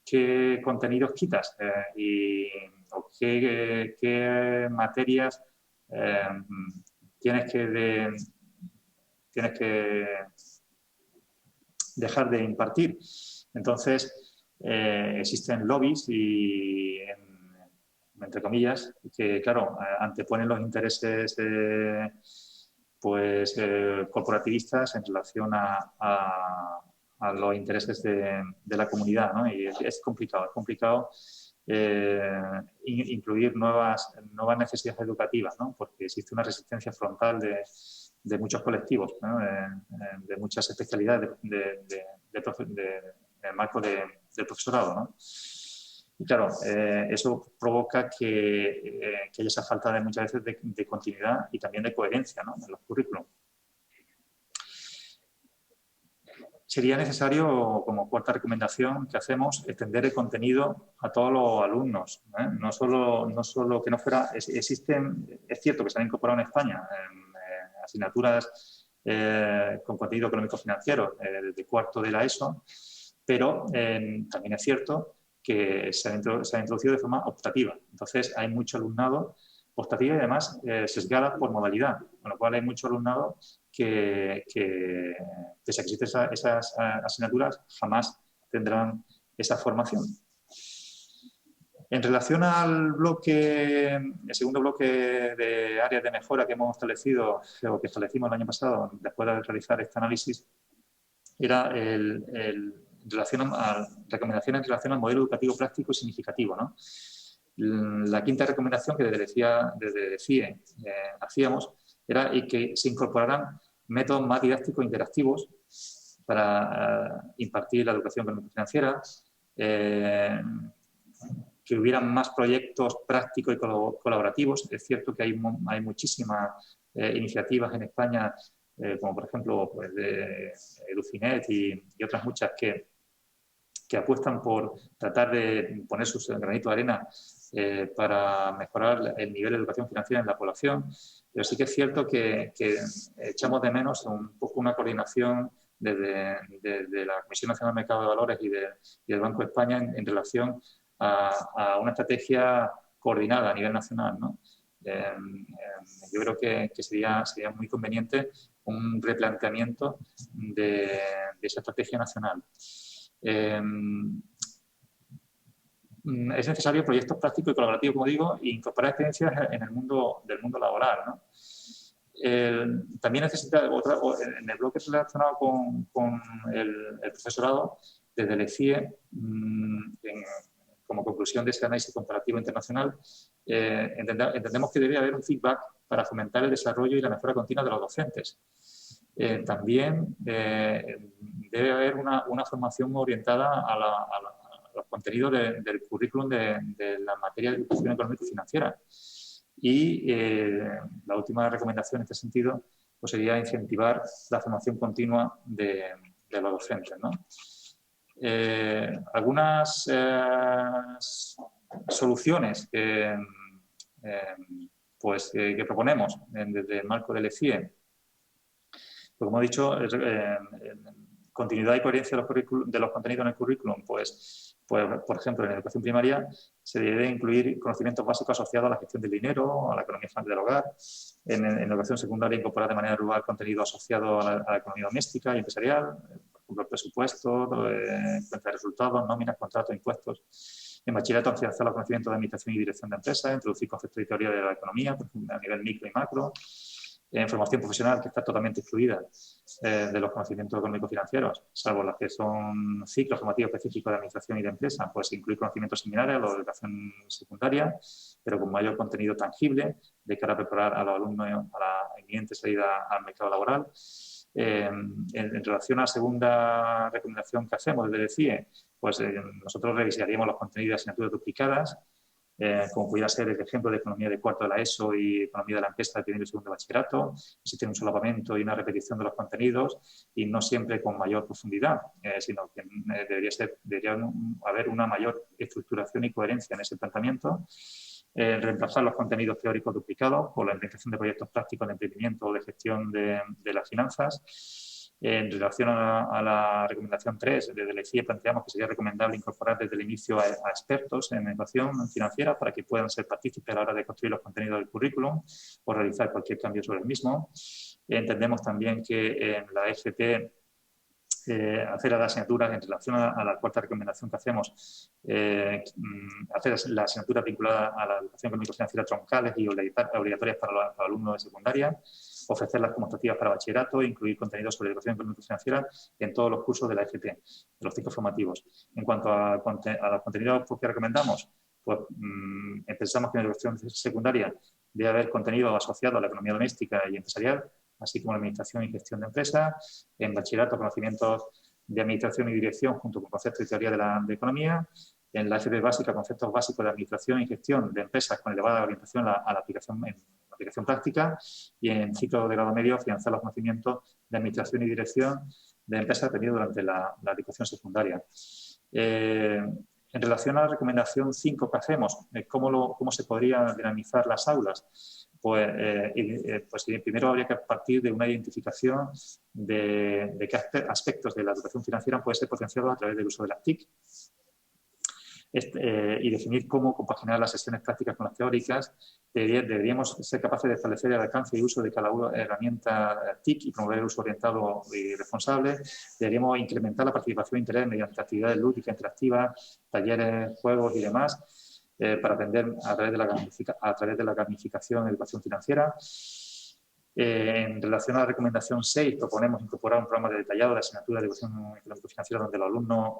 qué contenidos quitas o qué materias tienes que dejar de impartir. Entonces, existen lobbies entre comillas, que, claro, anteponen los intereses corporativistas en relación a los intereses de la comunidad, ¿no? Y es complicado incluir nuevas necesidades educativas, ¿no? Porque existe una resistencia frontal de muchos colectivos, ¿no? De muchas especialidades del marco del profesorado, ¿no? Y claro, eso provoca que haya esa falta muchas veces de continuidad y también de coherencia, ¿no? En los currículums. Sería necesario, como cuarta recomendación que hacemos, extender el contenido a todos los alumnos, ¿eh? No solo que no fuera... es cierto que se han incorporado en España asignaturas con contenido económico-financiero desde cuarto de la ESO, pero también es cierto que se ha introducido de forma optativa. Entonces, hay mucho alumnado optativa y además sesgada por modalidad, con lo cual hay mucho alumnado que pese a que existen esas asignaturas, jamás tendrán esa formación. En relación al bloque, el segundo bloque de áreas de mejora que hemos establecido, o que establecimos el año pasado, después de realizar este análisis, era en relación a recomendaciones en relación al modelo educativo práctico y significativo, ¿no? La quinta recomendación que desde CIE hacíamos era que se incorporaran métodos más didácticos e interactivos para impartir la educación económico-financiera, que hubieran más proyectos prácticos y colaborativos. Es cierto que hay muchísimas iniciativas en España, como por ejemplo pues, de Edufinet y otras muchas que apuestan por tratar de poner su granito de arena para mejorar el nivel de educación financiera en la población, pero sí que es cierto que echamos de menos un poco una coordinación desde la Comisión Nacional del Mercado de Valores y del Banco de España en relación a una estrategia coordinada a nivel nacional, ¿no? Yo creo que sería muy conveniente un replanteamiento de esa estrategia nacional. Es necesario proyectos prácticos y colaborativos, como digo, e incorporar experiencias en el mundo laboral, ¿no? También necesita, en el bloque relacionado con el profesorado, desde el ECIE, como conclusión de ese análisis comparativo internacional, entendemos que debe haber un feedback para fomentar el desarrollo y la mejora continua de los docentes. También debe haber una formación orientada a los contenidos del currículum de la materia de educación económica y financiera. Y la última recomendación en este sentido pues sería incentivar la formación continua de los docentes, ¿no? Algunas soluciones que proponemos desde el marco del ECIE, pues como he dicho, continuidad y coherencia de los contenidos en el currículum, pues, por ejemplo, en educación primaria se debe incluir conocimientos básicos asociados a la gestión del dinero, a la economía del hogar. En educación secundaria incorporar de manera rural contenido asociado a la economía doméstica y empresarial, por ejemplo, el presupuesto, cuenta de resultados, nóminas, contratos, impuestos. En bachillerato, afianzar los conocimientos de administración y dirección de empresas, introducir conceptos de teoría de la economía, por ejemplo, a nivel micro y macro. En formación profesional, que está totalmente excluida de los conocimientos económicos financieros, salvo las que son ciclos formativos específicos de administración y de empresa, pues incluir conocimientos similares a los de educación secundaria, pero con mayor contenido tangible de cara a preparar a los alumnos a la inminente salida al mercado laboral. En relación a la segunda recomendación que hacemos desde el CIE, pues nosotros revisaríamos los contenidos de asignaturas duplicadas, como pudiera ser el ejemplo de economía de cuarto de la ESO y economía de la empresa de primer y segundo bachillerato. Existe un solapamiento y una repetición de los contenidos y no siempre con mayor profundidad, sino que debería haber una mayor estructuración y coherencia en ese planteamiento. Reemplazar los contenidos teóricos duplicados por la implementación de proyectos prácticos de emprendimiento o de gestión de las finanzas. En relación a la recomendación 3, desde el ECIE planteamos que sería recomendable incorporar desde el inicio a expertos en educación financiera para que puedan ser partícipes a la hora de construir los contenidos del currículum o realizar cualquier cambio sobre el mismo. Entendemos también que en la FP hacer las asignaturas en relación a la cuarta recomendación que hacemos, hacer las asignaturas vinculadas a la educación económico-financiera troncales y obligatorias para los alumnos de secundaria, ofrecerlas como optativas para bachillerato e incluir contenidos sobre educación económico-financiera en todos los cursos de la FP, de los ciclos formativos. En cuanto a los contenidos que recomendamos, pues pensamos que en educación secundaria debe haber contenido asociado a la economía doméstica y empresarial, así como la administración y gestión de empresas. En bachillerato, conocimientos de administración y dirección junto con conceptos y teoría de economía. En la FP básica, conceptos básicos de administración y gestión de empresas con elevada orientación a la aplicación práctica. Y en ciclo de grado medio, afianzar los conocimientos de administración y dirección de empresas aprendidos durante la educación secundaria. En relación a la recomendación 5 que hacemos, ¿cómo se podrían dinamizar las aulas? Pues primero habría que partir de una identificación de qué aspectos de la educación financiera pueden ser potenciados a través del uso de las TIC y definir cómo compaginar las sesiones prácticas con las teóricas. Deberíamos ser capaces de establecer el alcance y uso de cada herramienta TIC y promover el uso orientado y responsable. Deberíamos incrementar la participación de interés mediante actividades lúdicas, interactivas, talleres, juegos y demás. para aprender a través de la gamificación de educación financiera. En relación a la recomendación 6, proponemos incorporar un programa detallado de asignatura de educación económico-financiera donde los alumnos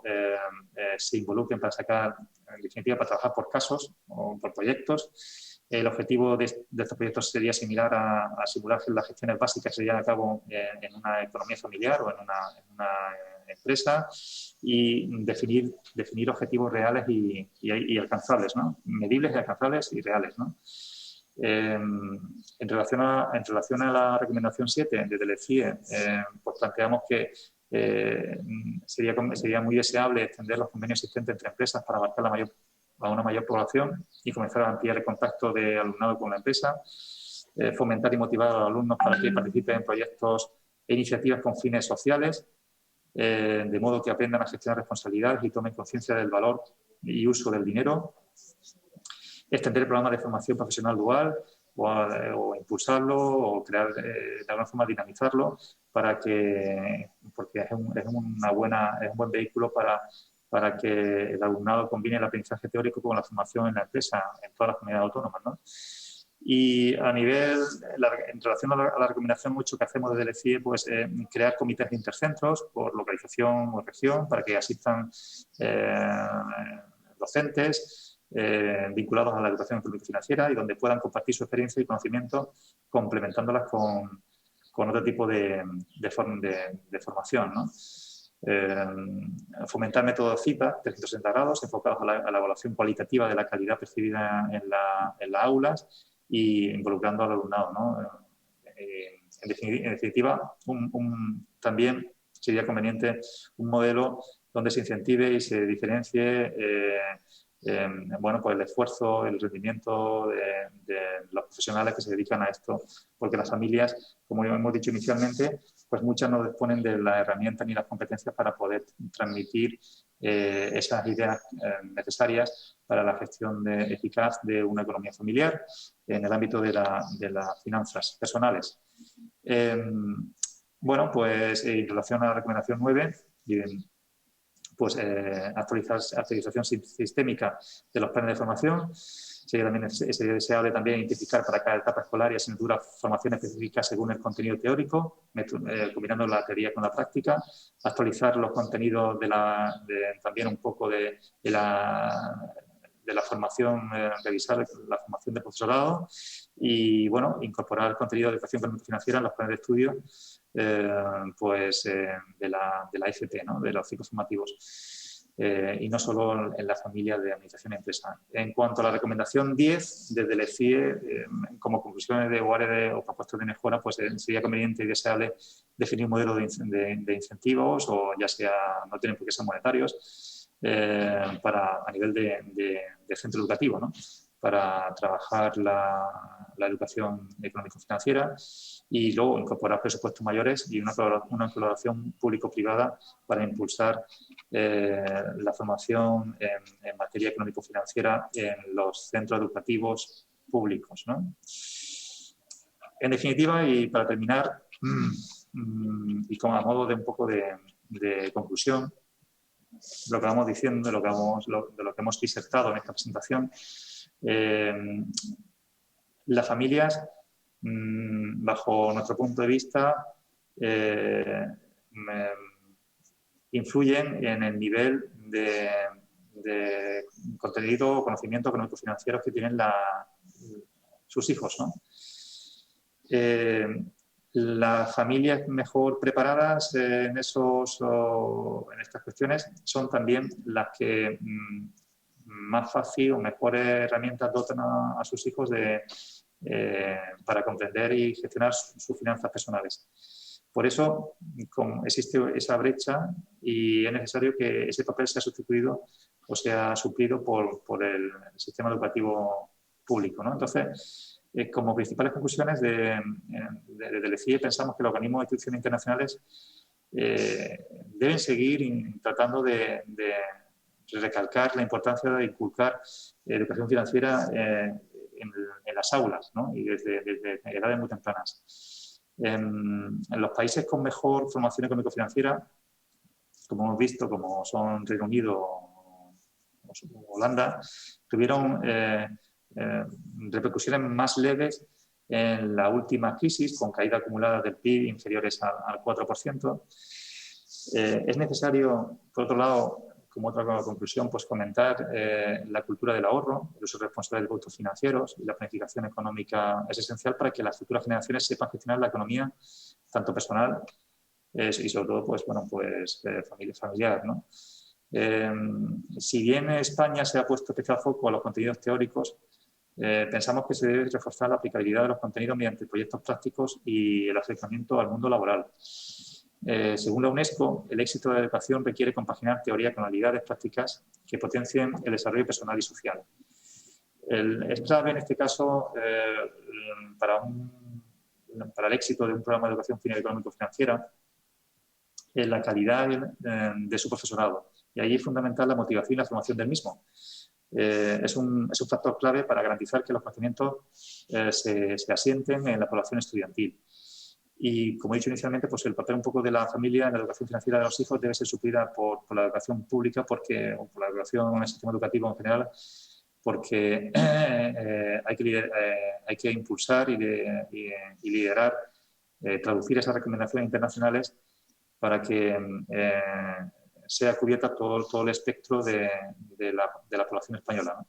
se involucren para sacar, en definitiva, para trabajar por casos o por proyectos. El objetivo de estos proyectos sería similar a simular las gestiones básicas que se llevan a cabo en una economía familiar o en una empresa y definir objetivos reales y alcanzables, ¿no? Medibles, alcanzables y reales, ¿no? En relación a la recomendación 7 desde el ECIE, pues planteamos que sería muy deseable extender los convenios existentes entre empresas para abarcar a una mayor población y comenzar a ampliar el contacto de alumnado con la empresa, fomentar y motivar a los alumnos para que participen en proyectos e iniciativas con fines sociales, de modo que aprendan a gestionar responsabilidades y tomen conciencia del valor y uso del dinero. Extender el programa de formación profesional dual o impulsarlo o crear, de alguna forma dinamizarlo porque es un buen vehículo para que el alumnado combine el aprendizaje teórico con la formación en la empresa, en todas las comunidades autónomas, ¿no? Y en relación a la recomendación 8 que hacemos desde el ECIE, pues crear comités de intercentros por localización o región para que asistan docentes vinculados a la educación económico-financiera y donde puedan compartir su experiencia y conocimiento complementándolas con otro tipo de formación, ¿no? Fomentar métodos CIPA 360 grados enfocados a la evaluación cualitativa de la calidad percibida en las aulas y involucrando al alumnado, ¿no? En definitiva, también sería conveniente un modelo donde se incentive y se diferencie pues el esfuerzo, el rendimiento de los profesionales que se dedican a esto, porque las familias, como hemos dicho inicialmente, pues muchas no disponen de las herramientas ni las competencias para poder transmitir esas ideas necesarias para la gestión eficaz de una economía familiar en el ámbito de las finanzas personales. Bueno, pues en relación a la recomendación 9, pues actualización sistémica de los planes de formación. Sería deseable también identificar para cada etapa escolar y asignatura formación específica según el contenido teórico, combinando la teoría con la práctica. Actualizar los contenidos también un poco de la formación, revisar la formación del profesorado y, bueno, incorporar el contenido de educación económico-financiera en los planes de estudio de la FP, ¿no? De los ciclos formativos. Y no solo en la familia de administración y empresa. En cuanto a la recomendación 10, desde el ECIE, como conclusiones o propuestas de mejora, pues sería conveniente y deseable definir un modelo de incentivos, o ya sea, no tienen por qué ser monetarios, a nivel de centro educativo, ¿no? Para trabajar la educación económico-financiera y luego incorporar presupuestos mayores y una colaboración público-privada para impulsar la formación en materia económico-financiera en los centros educativos públicos, ¿no? En definitiva, y para terminar, y como a modo de un poco de conclusión, lo que vamos diciendo, de lo que hemos disertado en esta presentación, las familias, bajo nuestro punto de vista, influyen en el nivel de contenido o conocimiento económico-financiero que tienen sus hijos, ¿no? Las familias mejor preparadas en estas cuestiones son también las que más fácil o mejores herramientas dotan a sus hijos para comprender y gestionar sus finanzas personales. Por eso existe esa brecha y es necesario que ese papel sea sustituido o sea suplido por el sistema educativo público, ¿no? Entonces, como principales conclusiones del ECIE, pensamos que los organismos de instituciones internacionales deben seguir tratando de recalcar la importancia de inculcar educación financiera en las aulas, ¿no? Y desde edades muy tempranas. En los países con mejor formación económico-financiera, como hemos visto, como son Reino Unido Holanda, tuvieron repercusiones más leves en la última crisis, con caída acumulada del PIB inferiores al 4%. Es necesario, por otro lado, como otra conclusión, pues comentar la cultura del ahorro, el uso responsable de productos financieros y la planificación económica es esencial para que las futuras generaciones sepan gestionar la economía, tanto personal y sobre todo, pues, bueno, pues, familiar, ¿no? Si bien en España se ha puesto especial foco a los contenidos teóricos, pensamos que se debe reforzar la aplicabilidad de los contenidos mediante proyectos prácticos y el acercamiento al mundo laboral. Según la UNESCO, el éxito de la educación requiere compaginar teoría con habilidades prácticas que potencien el desarrollo personal y social. Es clave en este caso para el éxito de un programa de educación económico-financiera la calidad de su profesorado. Y ahí es fundamental la motivación y la formación del mismo. Es un factor clave para garantizar que los conocimientos se asienten en la población estudiantil. Y, como he dicho inicialmente, pues el papel un poco de la familia en la educación financiera de los hijos debe ser suplida por la educación pública, o por la educación en el sistema educativo en general, porque hay que impulsar y liderar, traducir esas recomendaciones internacionales para que sea cubierta todo el espectro de la población española, ¿no?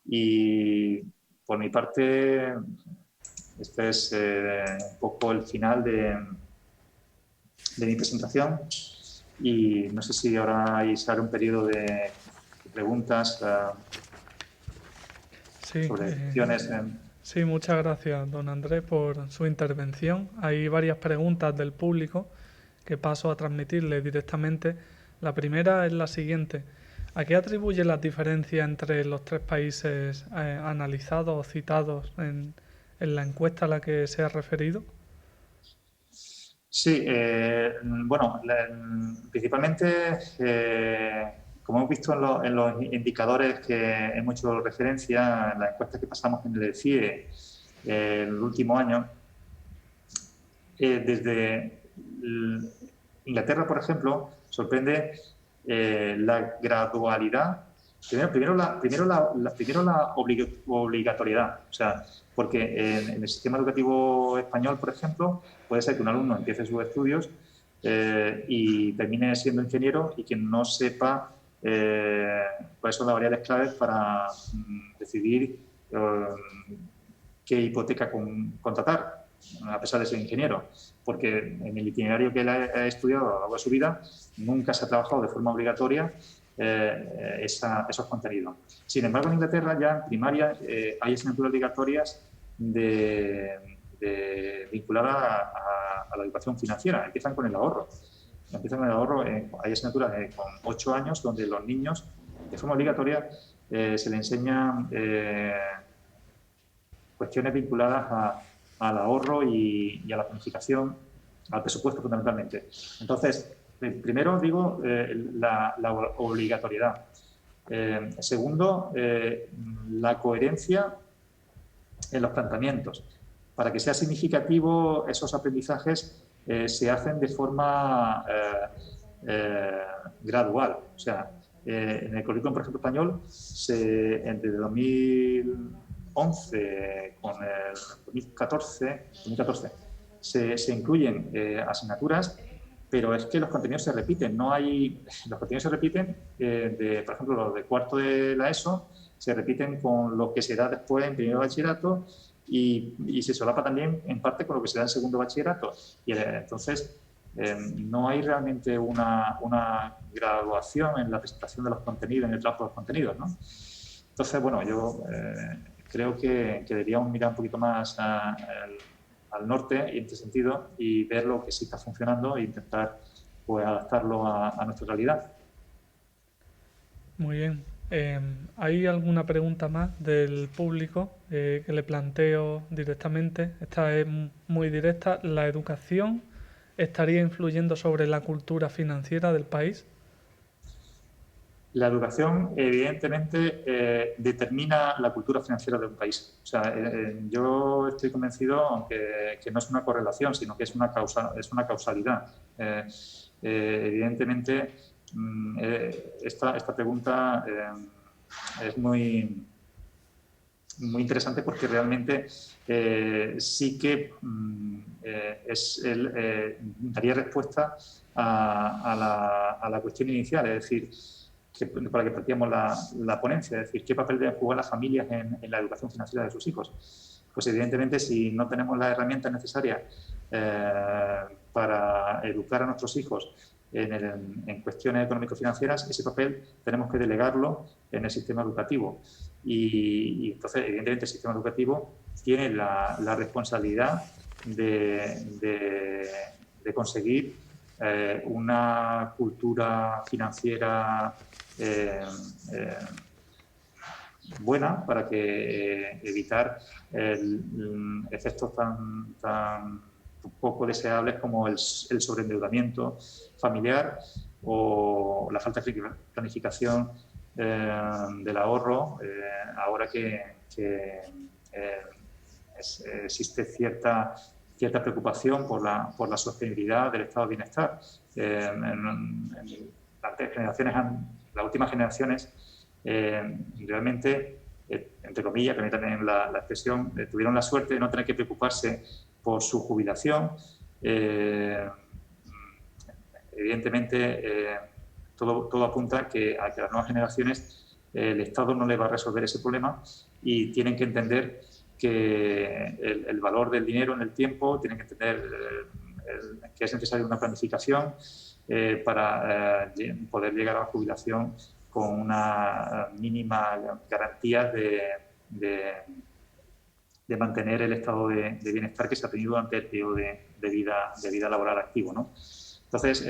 Y, por mi parte, este es un poco el final de mi presentación y no sé si ahora sale un periodo de preguntas sobre cuestiones. Sí, muchas gracias, don Andrés, por su intervención. Hay varias preguntas del público que paso a transmitirle directamente. La primera es la siguiente. ¿A qué atribuye las diferencias entre los tres países analizados o citados en la encuesta a la que se ha referido? Sí, bueno, principalmente, como hemos visto en los indicadores que hemos hecho referencia en la encuesta que pasamos en el CIE el último año, desde Inglaterra, por ejemplo, sorprende la gradualidad. Primero la obligatoriedad, o sea, porque en el sistema educativo español, por ejemplo, puede ser que un alumno empiece sus estudios y termine siendo ingeniero y que no sepa cuáles son las variables claves para decidir qué hipoteca contratar, a pesar de ser ingeniero, porque en el itinerario que él ha estudiado a lo largo de su vida nunca se ha trabajado de forma obligatoria esos contenidos. Sin embargo, en Inglaterra ya en primaria hay asignaturas obligatorias vinculadas a la educación financiera. Empiezan con el ahorro. Hay asignaturas con 8 años donde los niños, de forma obligatoria, se les enseñan cuestiones vinculadas al ahorro y a la planificación, al presupuesto fundamentalmente. Entonces, primero digo la obligatoriedad. Segundo, la coherencia en los planteamientos. Para que sea significativo, esos aprendizajes se hacen de forma gradual. O sea, en el currículum, por ejemplo, español, entre 2011 con el 2014 se incluyen asignaturas, pero es que los contenidos se repiten. Los contenidos se repiten, por ejemplo, los de cuarto de la ESO se repiten con lo que se da después en primer bachillerato y se solapa también en parte con lo que se da en segundo bachillerato. Y entonces no hay realmente una graduación en la presentación de los contenidos, en el trabajo de los contenidos, ¿no? Entonces, bueno, yo creo que deberíamos mirar un poquito más al norte en este sentido y ver lo que sí está funcionando e intentar, pues, adaptarlo a nuestra realidad. Muy bien. ¿Hay alguna pregunta más del público que le planteo directamente? Esta es muy directa. ¿La educación estaría influyendo sobre la cultura financiera del país? La educación, evidentemente, determina la cultura financiera de un país. O sea, yo estoy convencido, aunque que no es una correlación, sino que es una causalidad. Evidentemente, esta pregunta es muy interesante porque realmente sí que daría respuesta a la cuestión inicial, es decir, para que partíamos la ponencia, es decir, ¿qué papel deben jugar las familias en la educación financiera de sus hijos? Pues evidentemente, si no tenemos las herramientas necesarias para educar a nuestros hijos en cuestiones económico-financieras, ese papel tenemos que delegarlo en el sistema educativo. Y entonces, evidentemente, el sistema educativo tiene la responsabilidad de conseguir una cultura financiera buena para que evitar efectos tan poco deseables como el sobreendeudamiento familiar o la falta de planificación del ahorro, ahora que existe cierta preocupación por la sostenibilidad del estado de bienestar. Las últimas generaciones realmente, entre comillas, permítanme la expresión, tuvieron la suerte de no tener que preocuparse por su jubilación. Evidentemente, todo apunta a que las nuevas generaciones el Estado no les va a resolver ese problema y tienen que entender que el valor del dinero en el tiempo, tienen que entender que es necesaria una planificación para poder llegar a la jubilación con una mínima garantía de mantener el estado de bienestar que se ha tenido durante el periodo de vida laboral activo, ¿no? Entonces,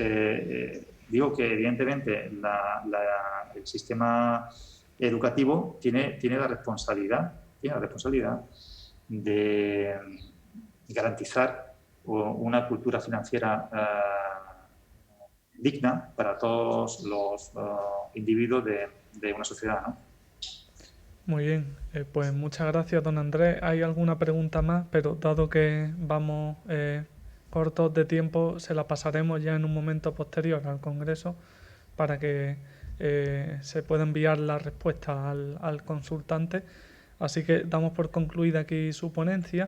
digo que evidentemente el sistema educativo tiene la responsabilidad de garantizar una cultura financiera digna para todos los individuos de una sociedad, ¿no? Muy bien, pues muchas gracias, don Andrés. Hay alguna pregunta más, pero dado que vamos cortos de tiempo, se la pasaremos ya en un momento posterior al Congreso para que se pueda enviar la respuesta al consultante. Así que damos por concluida aquí su ponencia.